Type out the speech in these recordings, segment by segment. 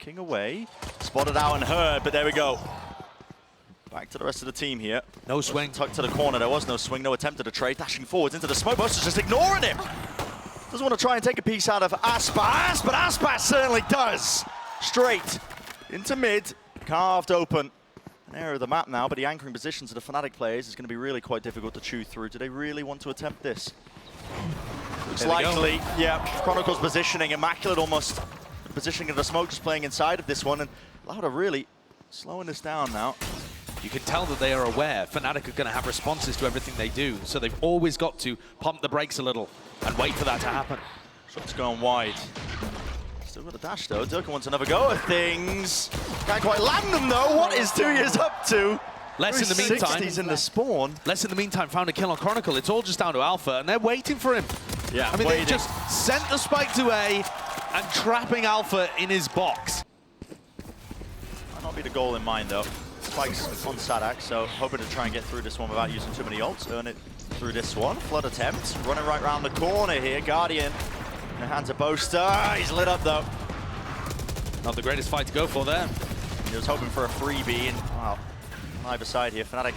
looking away. Spotted out and heard, but there we go. Back to the rest of the team here. No swing. Tucked to the corner, there was no swing, no attempt at a trade. Dashing forwards into the smoke, Boaster's just ignoring him. Doesn't want to try and take a piece out of aspas, but aspas certainly does. Straight into mid, carved open. An area of the map now, but the anchoring positions of the Fnatic players is going to be really quite difficult to chew through. Do they really want to attempt this? Looks likely, yeah. Chronicle's positioning, immaculate almost. Positioning of the smoke, just playing inside of this one, and Lauda really slowing this down now. You can tell that they are aware Fnatic are going to have responses to everything they do, so they've always got to pump the brakes a little and wait for that to happen. Shot's going wide. Still got a dash though. Derke wants another go at things. Can't quite land them though. What is tuyz up to? Less in the meantime. He's in the spawn. Less in the meantime found a kill on Chronicle. It's all just down to Alpha, and they're waiting for him. Yeah, I mean, they just sent the spike to A and trapping Alpha in his box. Might not be the goal in mind though. Spike's on saadhak, so hoping to try and get through this one without using too many ults. Earn it through this one. Flood attempt. Running right around the corner here. Guardian in the hands of Boaster. He's lit up though. Not the greatest fight to go for there. He was hoping for a freebie, and wow, on either side here, Fnatic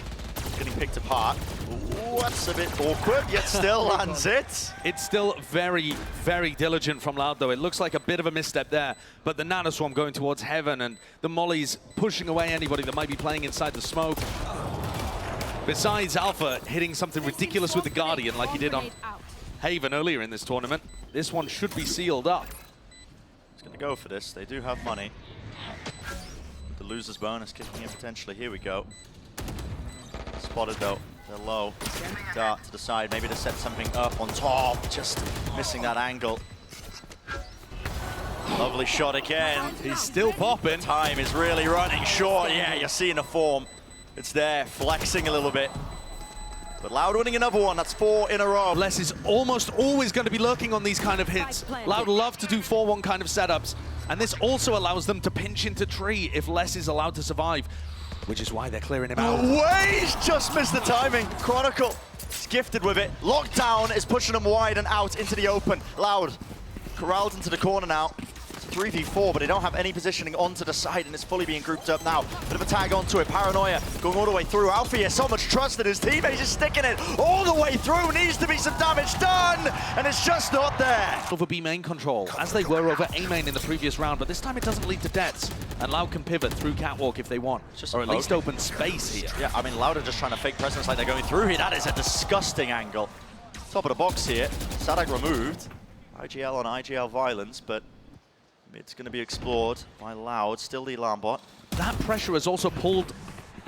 getting picked apart. Ooh, that's a bit awkward, yet still lands it. It's still very, very diligent from Loud, though. It looks like a bit of a misstep there, but the Nanoswarm going towards heaven, and the Molly's pushing away anybody that might be playing inside the smoke. Besides Alpha hitting something ridiculous with the Guardian like he did on Haven earlier in this tournament, this one should be sealed up. He's going to go for this. They do have money. The loser's bonus kicking in potentially. Here we go. Spotted though. They're low. Dart to the side. Maybe to set something up on top. Just missing that angle. Lovely shot again. He's still popping. Time is really running short. Yeah, you're seeing the form. It's there, flexing a little bit. But Loud winning another one. That's 4 in a row. Les is almost always going to be lurking on these kind of hits. Loud love to do 4-1 kind of setups. And this also allows them to pinch into tree if Les is allowed to survive, which is why they're clearing him out. Away! He's just missed the timing. Chronicle is gifted with it. Lockdown is pushing him wide and out into the open. Loud corralled into the corner now. It's a 3v4, but they don't have any positioning onto the side, and it's fully being grouped up now. Bit of a tag onto it. Paranoia going all the way through. Alfajer, so much trust in his teammates, just sticking it all the way through. Needs to be some damage done, and it's just not there. Over B main control, as they were over A main in the previous round, but this time it doesn't lead to deaths. And Loud can pivot through Catwalk if they want, or at least open space here. Yeah, I mean, Loud are just trying to fake presence like they're going through here. That is a disgusting angle. Top of the box here. saadhak removed. IGL on IGL violence, but it's going to be explored by Loud. Still the alarm bot. That pressure has also pulled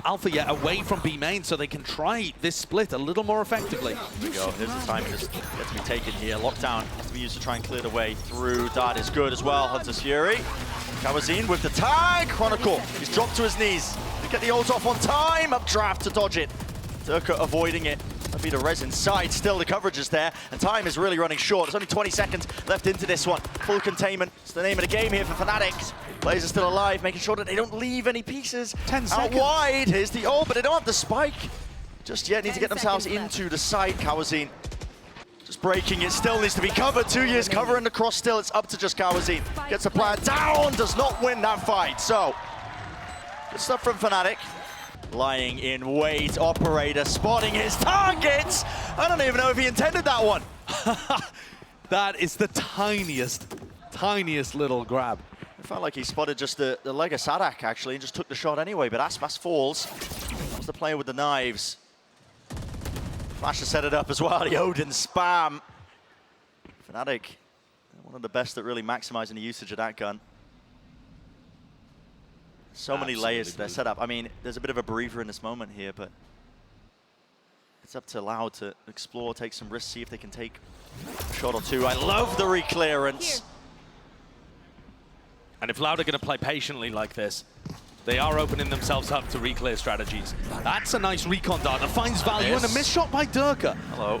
Alfajer away from B main, so they can try this split a little more effectively. Here we go. Here's the time just gets to be taken here. Lockdown has to be used to try and clear the way through. Dart is good as well. Hunter's Fury. cauanzin with the tag. Chronicle, he's dropped to his knees. To get the ult off on time. Updraft to dodge it. Derke avoiding it. That'll be the res inside. Still the coverage is there, and time is really running short. There's only 20 seconds left into this one. Full containment. It's the name of the game here for Fnatic. Players are still alive, making sure that they don't leave any pieces 10 seconds. out wide. Here's the ult, but they don't have the spike just yet. Need to get themselves into the side. cauanzin just breaking it. Still needs to be covered. tuyz covering the cross still. It's up to just cauanzin. Gets a player down. Does not win that fight. So, good stuff from Fnatic. Lying in wait, operator spotting his targets. I don't even know if he intended that one. That is the tiniest little grab. It felt like he spotted just the leg of saadhak actually and just took the shot anyway, but aspas falls. That was the player with the knives. Flash has set it up as well, the Odin spam. Fnatic, one of the best at really maximizing the usage of that gun. So many layers to their setup. I mean, there's a bit of a breather in this moment here, but it's up to Loud to explore, take some risks, see if they can take a shot or two. I love the reclearance. And if Loud are going to play patiently like this, they are opening themselves up to reclear strategies. That's a nice recon dart that finds value, and a missed shot by Derke. Hello.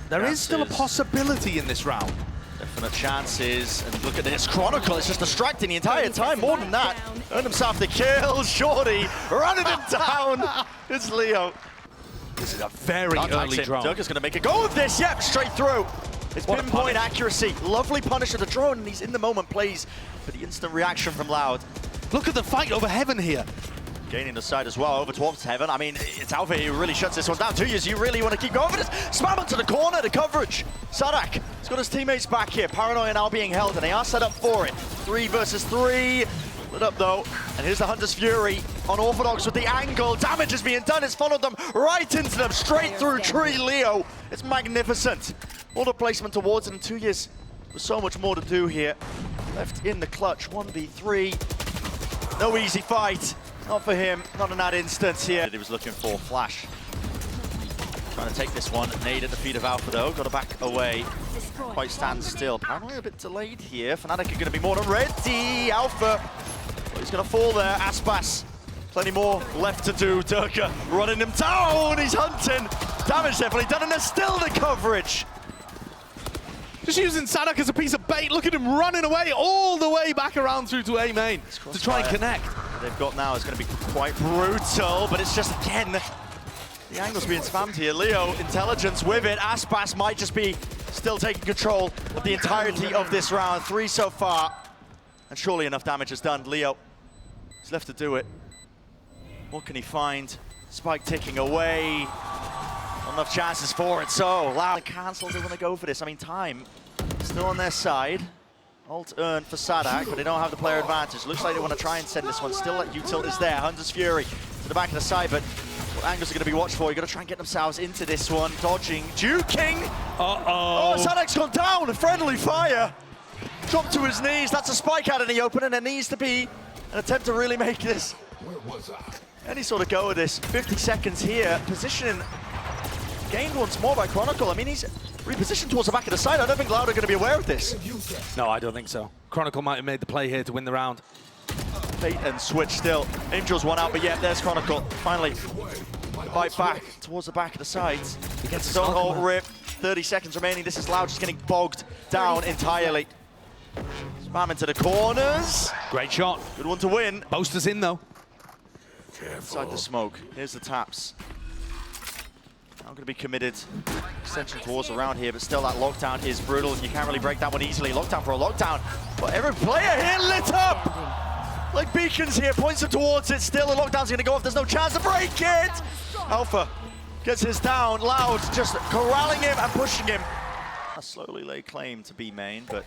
There is still a possibility in this round. Definite chances, and look at this. Chronicle is just distracting the entire time, more than that. Earned himself the kill, Shorty, running him down. It's Leo. This is a very early drone. Derke's going to make a go of this, yep, straight through. It's pinpoint accuracy, lovely punish of the drone, and he's in the moment plays for the instant reaction from Loud. Look at the fight over Heaven here. Gaining the side as well, over towards Heaven. I mean, it's Alfajer who really shuts this one down. tuyz, you really want to keep going for this. Spam onto the corner, the coverage. saadhak has got his teammates back here. Paranoia now being held, and they are set up for it. 3 versus 3. Lit up though, and here's the Hunter's Fury on Orthodox with the angle. Damage is being done. It's followed them right into them, straight through tree. Leo, it's magnificent. All the placement towards it in tuyz. There's so much more to do here. Left in the clutch, 1v3. No easy fight. Not for him, not in that instance here. He was looking for Flash. Trying to take this one. Nade at the feet of Alpha though. Got to back away. Quite stand still. Paranoia a bit delayed here. Fnatic are going to be more than ready. Alpha. Well, he's going to fall there. Aspas. Plenty more left to do. Derke running him down. He's hunting. Damage definitely done, and there's still the coverage. Just using saadhak as a piece of bait. Look at him running away all the way back around through to A main to try and connect. They've got now is going to be quite brutal, but it's just, again, the angle's being spammed here. Leo, intelligence with it. Aspas might just be still taking control of the entirety of this round. 3 so far, and surely enough damage is done. Leo is left to do it. What can he find? Spike ticking away. Not enough chances for it, so loud. Cancel, they want to go for this. I mean, time still on their side. Ult earned for saadhak, but they don't have the player advantage. Looks like they want to try and send this one. Still, util is there. Hunter's Fury to the back of the side, but what angles are going to be watched for? You've got to try and get themselves into this one. Dodging, juking. Oh, saadhak's gone down. A friendly fire. Dropped to his knees. That's a spike out in the open, and there needs to be an attempt to really make this any sort of go of this. 50 seconds here. Positioning gained once more by Chronicle. I mean, he's repositioned towards the back of the side. I don't think Loud are going to be aware of this. No, I don't think so. Chronicle might have made the play here to win the round. Bait and switch still. Angel's one out, but yeah, there's Chronicle. Finally, fight back towards the back of the sides. He gets his own ult rip. 30 seconds remaining. This is Loud just getting bogged down entirely. Spam into the corners. Great shot. Good one to win. Boaster's in though. Inside the smoke. Here's the taps. Now going to be committed. Extension towards around here, but still that lockdown is brutal. You can't really break that one easily. Lockdown for a lockdown. But every player here lit up! Like beacons here, points them towards it. Still the lockdown's going to go off. There's no chance to break it! Alpha gets his down. Loud just corralling him and pushing him. I slowly lay claim to B main, but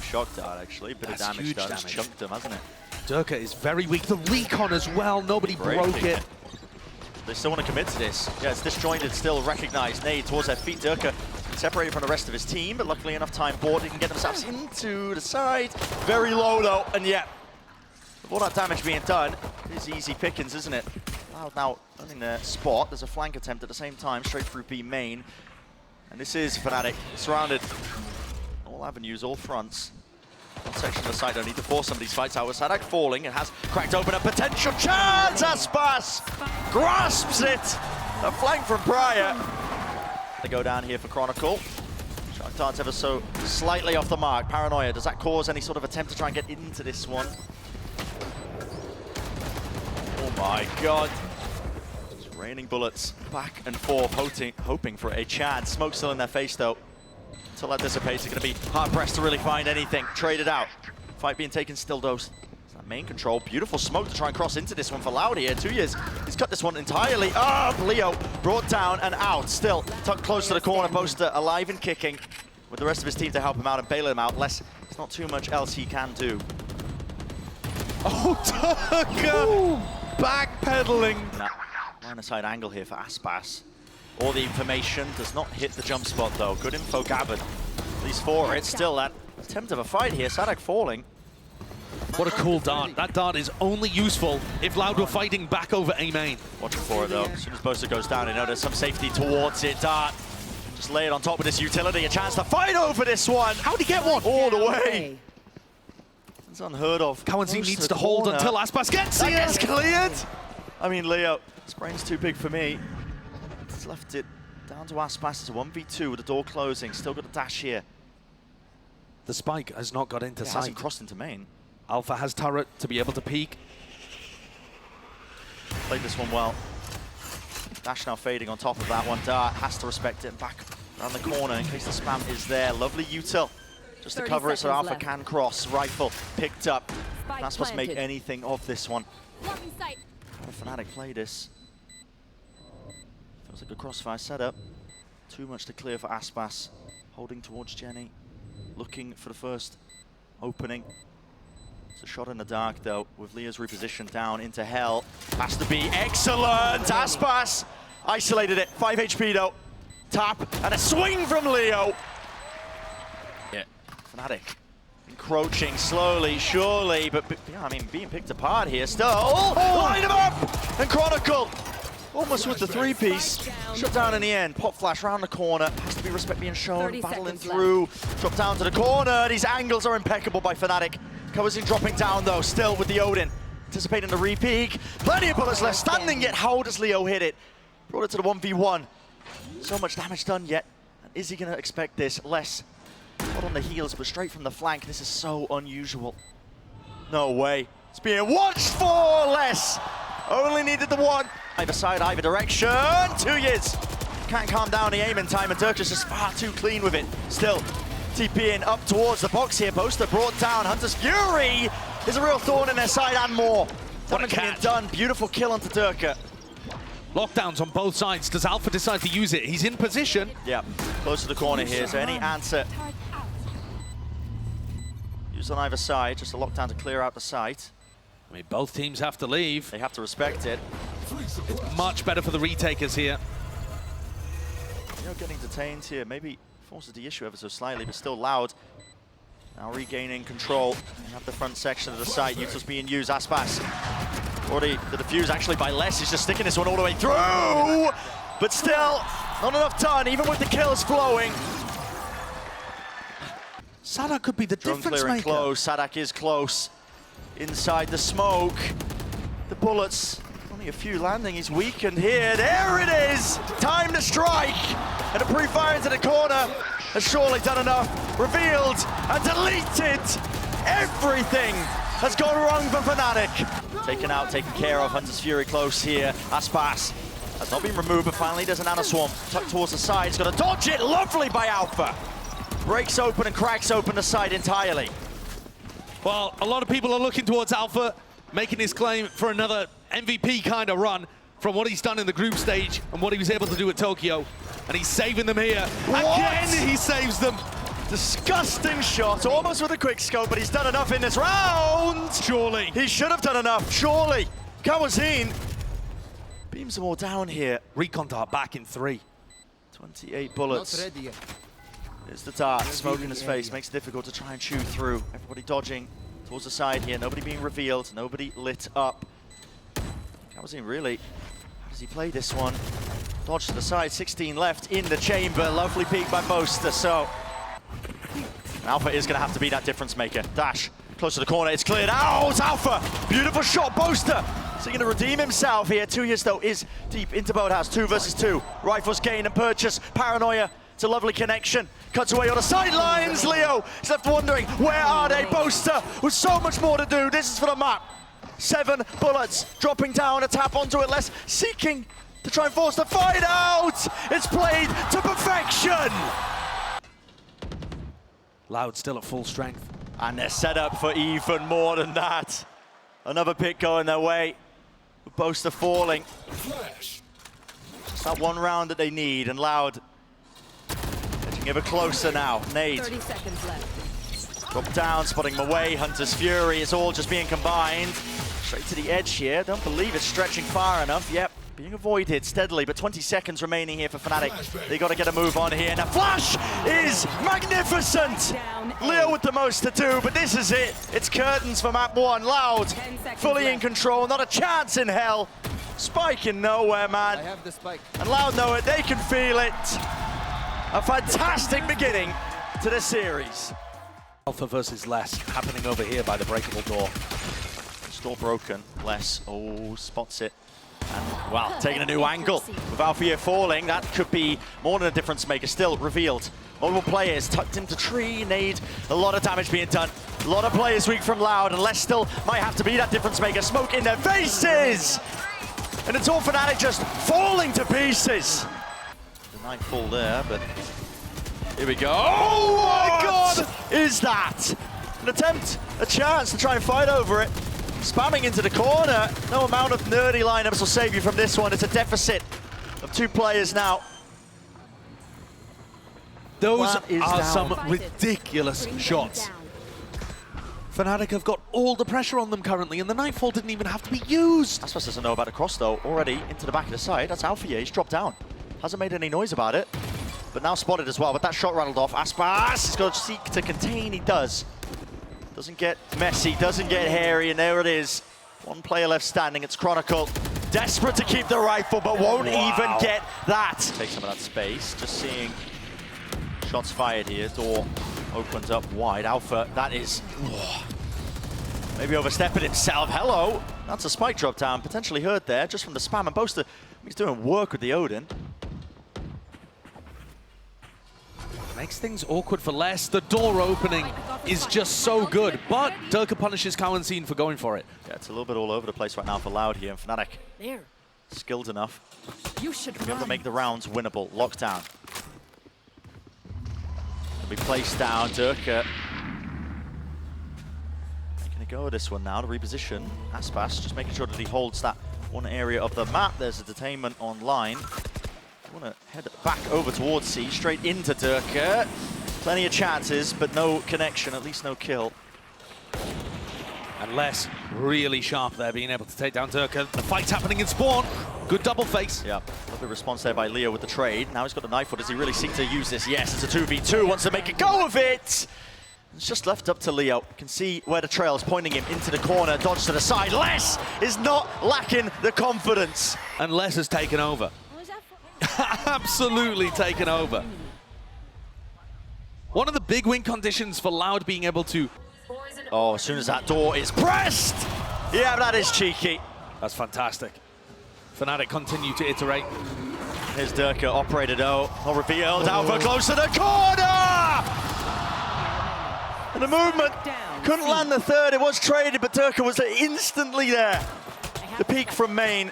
shocked dart actually. Bit of damage done. It's chunked him, hasn't it? Derke is very weak. The recon as well. Nobody broke it. They still want to commit to this. Yeah, it's disjointed, still recognized. Nade towards their feet. Derke separated from the rest of his team, but luckily enough time board, they can get themselves into the side. Very low though, and yeah, with all that damage being done, it is easy pickings, isn't it? Loud now owning their spot. There's a flank attempt at the same time, straight through B main. And this is Fnatic, surrounded all avenues, all fronts. One section of the side don't need to force some of these fights out. With saadhak falling, it has cracked open a potential chance. Aspas grasps it. A flank from Prior. They go down here for Chronicle. Shark darts ever so slightly off the mark. Paranoia, does that cause any sort of attempt to try and get into this one? Oh my god. Just raining bullets back and forth, hoping for a chance. Smoke still in their face though. Until that dissipates, they're going to be hard-pressed to really find anything. Traded out. Fight being taken still, dose. That main control. Beautiful smoke to try and cross into this one for Loud here. tuyz. He's cut this one entirely. Oh, Leo brought down and out. Still tucked close to the corner. Boaster alive and kicking with the rest of his team to help him out and bail him out. There's not too much else he can do. Oh, Derke! Backpedaling. Line of sight angle here for Aspas. All the information does not hit the jump spot though. Good info gathered. At least for it. Still that attempt of a fight here. saadhak falling. What a cool dart. That dart is only useful if Loud were fighting back over A main. Watching for it though. As soon as Boaster goes down, you know there's some safety towards it. Dart just lay it on top of this utility. A chance to fight over this one. How'd he get one? All the way. It's unheard of. cauanzin needs to hold until Aspas gets here. Gets cleared. I mean, Leo, this brain's too big for me. He's left it down to Aspas. It's a 1v2 with the door closing. Still got a dash here. The spike has not got into sight. Hasn't crossed into main. Alpha has turret to be able to peek. Played this one well. Dash now fading on top of that one. Dart has to respect it and back around the corner in case the spam is there. Lovely util. Just to cover it so Alpha can cross. Rifle picked up. Aspas make anything of this one. Blocking sight. How Fnatic play this? Feels like a crossfire setup. Too much to clear for Aspas. Holding towards Jenny. Looking for the first opening. It's a shot in the dark though, with Leo's repositioned down into hell. Has to be excellent! Aspas isolated it. 5 HP though. Tap and a swing from Leo. Yeah, Fnatic encroaching slowly, surely, but yeah, I mean, being picked apart here still. Line him up! And Chronicle, almost with the 3-piece. Shut down in the end. Pop flash around the corner. Has to be respect being shown. Battling through. Drop down to the corner. These angles are impeccable by Fnatic. cauanzin dropping down though, still with the Odin. Anticipating the re-peek. Plenty of bullets left standing, yet how does Leo hit it? Brought it to the 1v1. So much damage done yet. And is he going to expect this? Less. Not on the heels, but straight from the flank. This is so unusual. No way. It's being watched for less. Only needed the one. Either side, either direction. tuyz can't calm down the aim in time, and Derke is just far too clean with it. Still, TPing up towards the box here. Boaster brought down. Hunter's Fury is a real thorn in their side and more. Damage being done. Beautiful kill onto Derke. Lockdowns on both sides. Does Alpha decide to use it? He's in position. Yeah, close to the corner here. So any answer? Use on either side. Just a lockdown to clear out the site. I mean, both teams have to leave. They have to respect it. It's much better for the retakers here. You know, getting detained here maybe forces the issue ever so slightly, but still Loud. Now regaining control. They have the front section of the site. ytdaily's being used. Aspas. Already the defuse actually by less. He's just sticking this one all the way through. But still, not enough done, even with the kills flowing. saadhak could be the difference maker. Close. saadhak is close. Inside the smoke. The bullets, only a few landing. He's weakened here. There it is! Time to strike! And a pre-fire into the corner has surely done enough. Revealed and deleted. Everything has gone wrong for Fnatic. Taken out, taken care of. Hunter's Fury close here. Aspas has not been removed, but finally there's an Nano Swarm tucked towards the side. He's got to dodge it. Lovely by Alpha. Breaks open and cracks open the side entirely. Well, a lot of people are looking towards Alpha, making his claim for another MVP kind of run from what he's done in the group stage and what he was able to do at Tokyo. And he's saving them here. What? Again, he saves them. Disgusting shot, almost with a quick scope, but he's done enough in this round. Surely. He should have done enough, surely. cauanzin beams them all down here. Recon dart back in 3. 28 bullets. There's the dart, smoke in his face, makes it difficult to try and chew through. Everybody dodging towards the side here, nobody being revealed, nobody lit up. cauanzin really, how does he play this one? Dodge to the side, 16 left in the chamber. Lovely peek by Boaster, so Alpha is going to have to be that difference maker. Dash, close to the corner, it's cleared out. Alpha, beautiful shot, Boaster. Is he going to redeem himself here? tuyz though is deep into Boathouse, 2 versus 2. Rifles gain and purchase, Paranoia. It's a lovely connection. Cuts away on the sidelines. Leo is left wondering, where are they? Boaster with so much more to do. This is for the map. 7 bullets dropping down, a tap onto it. Less seeking to try and force the fight out. It's played to perfection. Loud still at full strength. And they're set up for even more than that. Another pick going their way. Boaster falling. It's that one round that they need, and Loud getting ever closer now. Nade. 30 seconds left. Drop down, spotting him away. Hunter's Fury, it's all just being combined. Straight to the edge here. Don't believe it's stretching far enough. Yep, being avoided steadily, but 20 seconds remaining here for Fnatic. They got to get a move on here. Now Flash is magnificent. Leo with the most to do, but this is it. It's curtains for map 1. Loud, fully in control, not a chance in hell. Spike in nowhere, man. I have the spike. And Loud know it, they can feel it. A fantastic beginning to the series. Alpha versus Less happening over here by the breakable door. Door broken. Less, spots it. And wow, taking a new angle. With Alfajer falling, that could be more than a difference maker. Still revealed. Multiple players tucked into tree. Nade, a lot of damage being done. A lot of players weak from Loud, and Less still might have to be that difference maker. Smoke in their faces! And it's all Fnatic just falling to pieces. The night fall there, but here we go. Oh my God! Is that an attempt a chance to try and fight over it. Spamming into the corner. No amount of nerdy lineups will save you from this one. It's a deficit of 2 players now. Those Is are down. some ridiculous shots. Fnatic have got all the pressure on them currently, and the Nightfall didn't even have to be used. Aspas doesn't know about the cross though. Already into the back of the side. That's Alfajer. He's dropped down. Hasn't made any noise about it, but now spotted as well. But that shot rattled off. Aspas has got to seek to contain. He does. Doesn't get messy. Doesn't get hairy. And there it is. 1 player left standing. It's Chronicle. Desperate to keep the rifle, but won't even get that. Take some of that space. Just seeing shots fired here. Door opens up wide. Alpha, that is maybe overstepping himself. Hello. That's a spike drop down. Potentially hurt there just from the spam. And Boaster, he's doing work with the Odin. Makes things awkward for less. The door opening is just so good, but Derke punishes cauanzin for going for it. Yeah, it's a little bit all over the place right now for Loud here. And Fnatic, There. skilled enough You should to be able to make the rounds winnable. Lockdown. Be placed down. Derke making a go of this one now to reposition. Aspas just making sure that he holds that one area of the map. There's a detainment online. Want to head back over towards C, straight into Derke. Plenty of chances, but no connection, at least no kill. And Les really sharp there, being able to take down Derke. The fight's happening in spawn. Good double face. Yeah, lovely response there by Leo with the trade. Now he's got the knife. Does he really seek to use this? Yes, it's a 2v2. Wants to make a go of it. It's just left up to Leo. You can see where the trail is pointing him into the corner. Dodge to the side. Les is not lacking the confidence. And Les has taken over. Absolutely taken over. One of the big win conditions for Loud being able to... Oh, as soon as that door is pressed! Yeah, that is cheeky. That's fantastic. Fnatic continue to iterate. Here's Derke, operated out, not revealed. Alpha close to the corner! And the movement couldn't land the third. It was traded, but Derke was instantly there. The peak from main.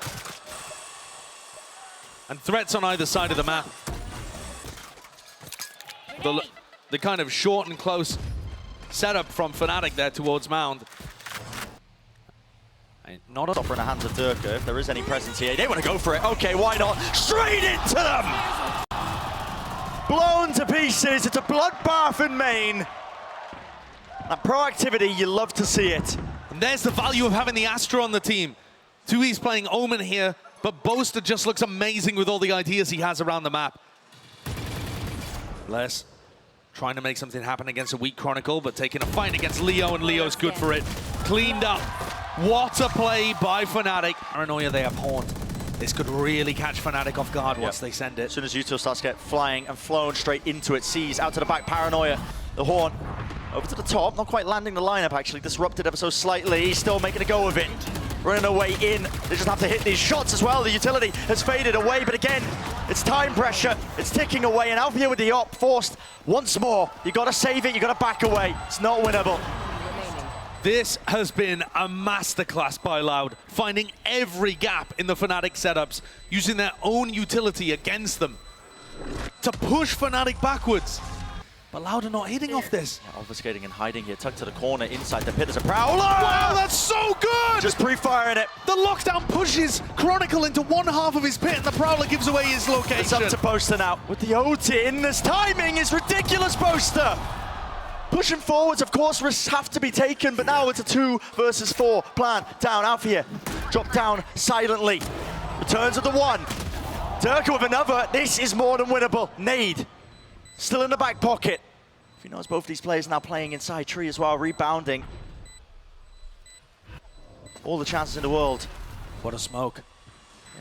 And threats on either side of the map. The kind of short and close setup from Fnatic there towards Mound. Not a stopper in the hands of Derke. If there is any presence here, they want to go for it. Okay, why not? Straight into them! Blown to pieces. It's a bloodbath in main. That proactivity, you love to see it. And there's the value of having the Astra on the team. tuyz playing Omen here, but Boaster just looks amazing with all the ideas he has around the map. Les trying to make something happen against a weak Chronicle, but taking a fight against Leo, and Leo's good for it. Cleaned up. What a play by Fnatic. Paranoia they have horned. This could really catch Fnatic off guard once they send it. As soon as Util starts to get flying and flown straight into it, sees out to the back, Paranoia, the horn. Over to the top, not quite landing the lineup actually, disrupted ever so slightly, still making a go of it. Running away in, they just have to hit these shots as well. The utility has faded away, but again, it's time pressure, it's ticking away, and Alfajer with the op, forced once more. You gotta save it, you gotta back away. It's not winnable. This has been a masterclass by Loud, finding every gap in the Fnatic setups, using their own utility against them to push Fnatic backwards. But Loud are not hitting off this. Yeah, obfuscating and hiding here, tucked to the corner inside the pit. There's a Prowler! Wow, that's so good! Just pre-firing it. The lockdown pushes Chronicle into one half of his pit, and the Prowler gives away his location. It's up to Boaster now. With the ult in, this timing is ridiculous, Boaster! Pushing forwards, of course, risks have to be taken, but now it's a 2 versus 4 plan. Down, Alfajer, drop down silently. Returns with the 1. Derke with another. This is more than winnable. Nade, still in the back pocket. If he knows both these players now playing inside tree as well, rebounding. All the chances in the world. What a smoke.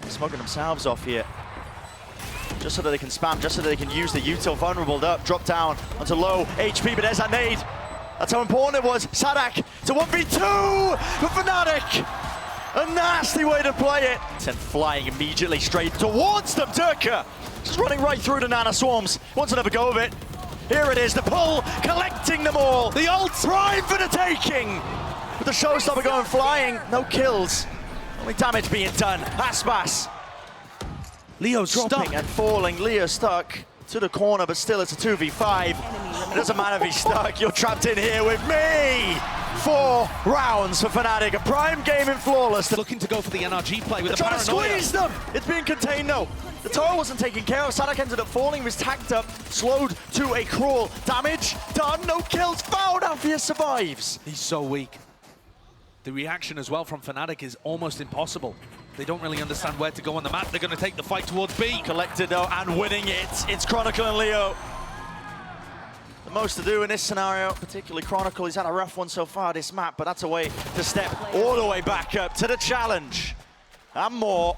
Yeah, smoking themselves off here. Just so that they can spam, just so that they can use the util vulnerable up, drop down onto low HP, but there's that nade. That's how important it was. saadhak to 1v2 for Fnatic. A nasty way to play it. And flying immediately straight towards them. Derke just running right through the Nana Swarms. Wants another go of it. Here it is, the pull, collecting them all. The ult, prime for the taking. With the showstopper going flying, no kills. Only damage being done. Aspas. Leo's Dropping stuck. and falling. Leo stuck to the corner, but still it's a 2v5. It doesn't matter if he's stuck. You're trapped in here with me. 4 rounds for Fnatic. A prime game in Flawless. Looking to go for the NRG play with They're a trying to paranoia. squeeze them. It's being contained though. The tower wasn't taken care of. saadhak ended up falling. He was tacked up, slowed to a crawl. Damage done. No kills found. Alfajer survives. He's so weak. The reaction as well from Fnatic is almost impossible. They don't really understand where to go on the map. They're going to take the fight towards B. Collected though and winning it. It's Chronicle and Leo. The most to do in this scenario, particularly Chronicle. He's had a rough one so far this map, but that's a way to step all the way back up to the challenge. And more.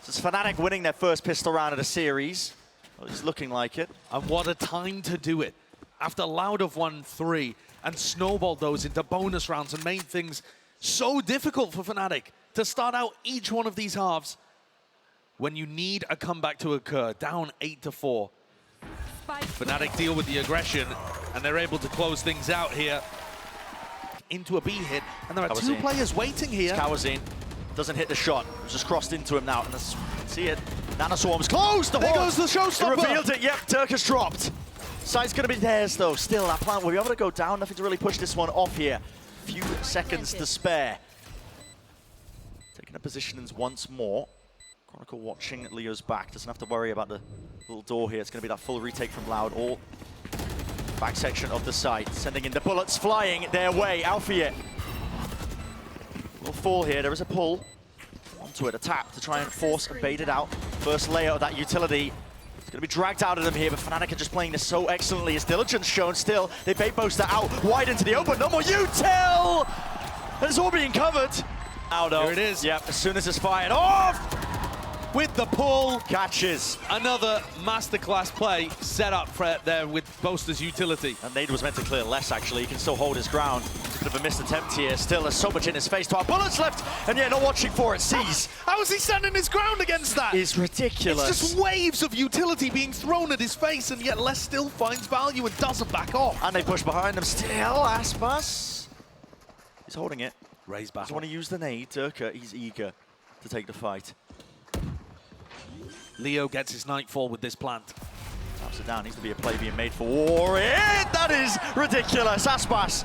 This is Fnatic winning their first pistol round of the series. Well, it's looking like it. And what a time to do it. After Loud have won 3 and snowballed those into bonus rounds and made things so difficult for Fnatic to start out each one of these halves when you need a comeback to occur, down 8-4. Fnatic deal with the aggression and they're able to close things out here into a B hit, and there are cauanzin. 2 players waiting here. cauanzin doesn't hit the shot. It's just crossed into him now. And that's, you can see it. Nanoswarm's closed. The There horn. goes the showstopper. He revealed it. Yep, Derke has dropped. Site's going to be theirs though. Still, that plant will be able to go down. Nothing to really push this one off here. Few seconds to spare. Taking up positions once more. Chronicle watching Leo's back. Doesn't have to worry about the little door here. It's going to be that full retake from Loud. All back section of the site. Sending in the bullets flying their way. Alfajer will fall here. There is a pull onto it. A tap to try and force and bait it out. First layer of that utility. It's going to be dragged out of them here, but Fnatic are just playing this so excellently. His diligence shown still. They bait Boaster out wide into the open. No more util! It's all being covered. Now though. Here it is. Yep, as soon as it's fired off. With the pull, Catches. another masterclass play set up for there with Boaster's utility. And Nade was meant to clear less, actually. He can still hold his ground. Bit of a missed attempt here. Still, there's so much in his face. 12 bullets left, and yeah, not watching for it. Sees. How is he standing his ground against that? It's ridiculous. It's just waves of utility being thrown at his face, and yet Les still finds value and doesn't back off. And they push behind him still. Aspas. He's holding it. Raise back. Doesn't want to use the nade. Derke, he's eager to take the fight. Leo gets his nightfall with this plant. Taps it down. Needs to be a play being made for it. That is ridiculous. Aspas.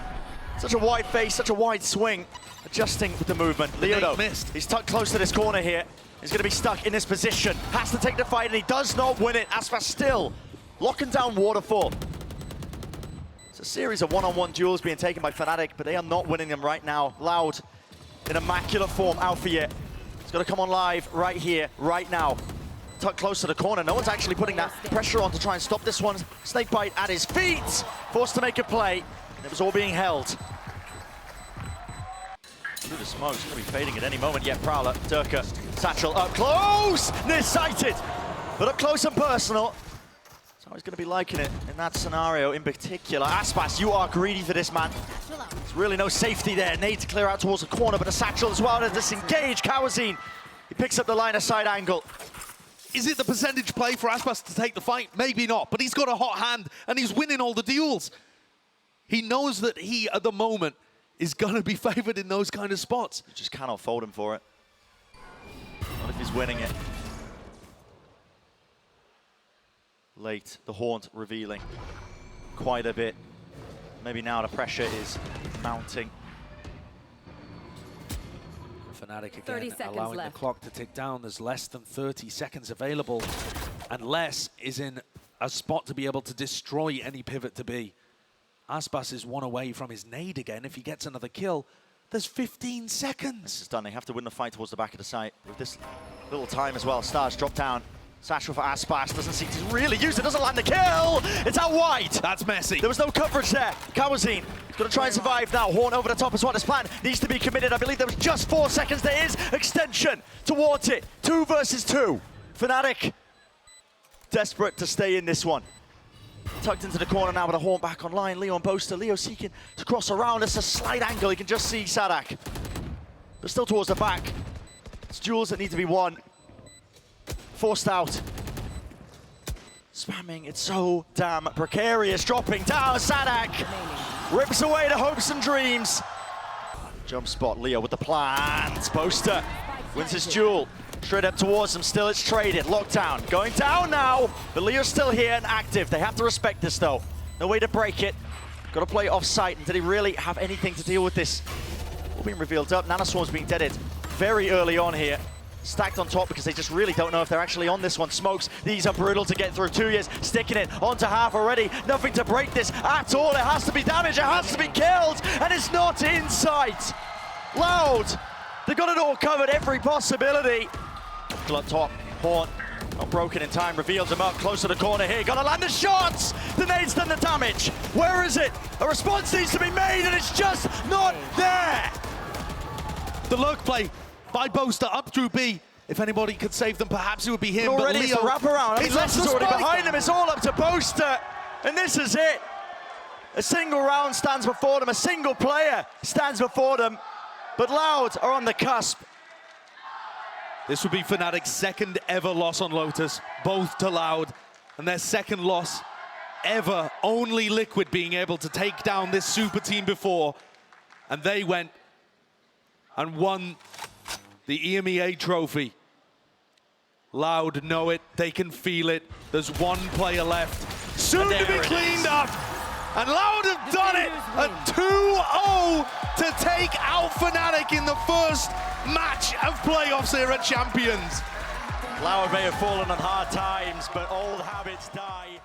Such a wide face, such a wide swing. Adjusting with the movement. Leo, though, missed. he's tucked close to this corner here. He's going to be stuck in this position. Has to take the fight, and he does not win it. Aspas still locking down Waterfall. It's a series of one-on-one duels being taken by Fnatic, but they are not winning them right now. Loud in immaculate form. Alfajer. He's got to come on live right here, right now. Tucked close to the corner. No one's actually putting that pressure on to try and stop this one. Snakebite at his feet. Forced to make a play. And it was all being held. Through the smoke. It's going to be fading at any moment. Yeah, Prowler, Derke, Satchel up close. Nearsighted. But up close and personal. So he's going to be liking it in that scenario in particular. Aspas, you are greedy for this, man. There's really no safety there. Need to clear out towards the corner, but a Satchel as well to disengage. cauanzin. He picks up the line of side angle. Is it the percentage play for Aspas to take the fight? Maybe not, but he's got a hot hand and he's winning all the duels. He knows that he, at the moment, is going to be favored in those kind of spots. You just cannot fold him for it. Not if he's winning it. Late, the Haunt revealing quite a bit. Maybe now the pressure is mounting. Fnatic 30 again seconds allowing left. the clock to tick down. There's less than 30 seconds available. And Les is in a spot to be able to destroy any pivot to B. Aspas is one away from his nade again. If he gets another kill, there's 15 seconds. This is done. They have to win the fight towards the back of the site. With this little time as well. Stars drop down. Satchel for Aspas. Doesn't seem to really use it. Doesn't land the kill. It's out wide. That's messy. There was no coverage there. cauanzin going to try and survive now. Horn over the top is what his plan needs to be committed. I believe there was just 4 seconds. There is extension towards it. 2 versus 2. Fnatic desperate to stay in this one. Tucked into the corner now with a Horn back online. Leo and Boaster. Leo seeking to cross around. It's a slight angle. You can just see saadhak. But still towards the back. It's duels that need to be won. Forced out. Spamming. It's so damn precarious. Dropping down. saadhak rips away the hopes and dreams. Jump spot. Leo with the plans. Boaster wins his duel. Straight up towards them. Still it's traded. Lockdown. Going down now. But Leo's still here and active. They have to respect this though. No way to break it. Got to play off site, and did he really have anything to deal with this? All being revealed up. Nanoswarm's being deaded very early on here. Stacked on top because they just really don't know if they're actually on this one. Smokes, these are brutal to get through. tuyz sticking it onto half already. Nothing to break this at all. It has to be damaged, it has to be killed, and it's not in sight. Loud, they've got it all covered, every possibility. Still up top, Horn, not broken in time, reveals him up, close to the corner here. Gotta land the shots! The nade's done the damage. Where is it? A response needs to be made, and it's just not there. The lurk play by Boaster up through B. If anybody could save them, perhaps it would be him. Already it's the wraparound. I mean, Les is already behind him. It's all up to Boaster. And this is it. A single round stands before them. A single player stands before them. But Loud are on the cusp. This would be Fnatic's second ever loss on Lotus, both to Loud, and their second loss ever. Only Liquid being able to take down this super team before. And they went and won the EMEA trophy. Loud know it, they can feel it. There's one player left, soon to be cleaned up. And Loud have done it, a 2-0 to take out Fnatic in the first match of playoffs here at Champions. Loud may have fallen on hard times, but old habits die.